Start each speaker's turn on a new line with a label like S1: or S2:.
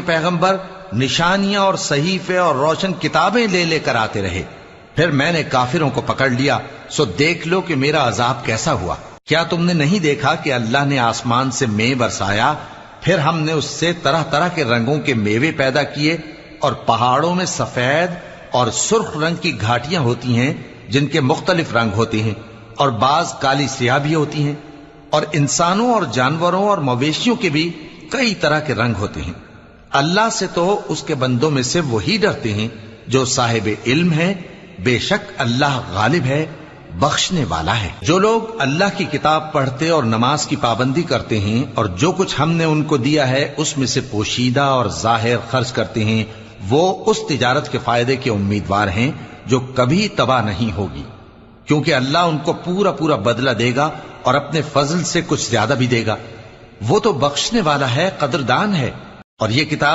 S1: پیغمبر نشانیاں اور صحیفے اور روشن کتابیں لے لے کر آتے رہے، پھر میں نے کافروں کو پکڑ لیا، سو دیکھ لو کہ میرا عذاب کیسا ہوا۔ کیا تم نے نہیں دیکھا کہ اللہ نے آسمان سے مے برسایا، پھر ہم نے اس سے طرح طرح کے رنگوں کے میوے پیدا کیے، اور پہاڑوں میں سفید اور سرخ رنگ کی گھاٹیاں ہوتی ہیں جن کے مختلف رنگ ہوتے ہیں، اور بعض کالی سیاہ بھی ہوتی ہیں، اور انسانوں اور جانوروں اور مویشیوں کے بھی کئی طرح کے رنگ ہوتے ہیں۔ اللہ سے تو اس کے بندوں میں سے وہی ڈرتے ہیں جو صاحب علم ہے، بے شک اللہ غالب ہے، بخشنے والا ہے۔ جو لوگ اللہ کی کتاب پڑھتے اور نماز کی پابندی کرتے ہیں اور جو کچھ ہم نے ان کو دیا ہے اس میں سے پوشیدہ اور ظاہر خرچ کرتے ہیں، وہ اس تجارت کے فائدے کے امیدوار ہیں جو کبھی تباہ نہیں ہوگی، کیونکہ اللہ ان کو پورا پورا بدلہ دے گا اور اپنے فضل سے کچھ زیادہ بھی دے گا۔ وہ تو بخشنے والا ہے، قدردان ہے۔ اور یہ کتاب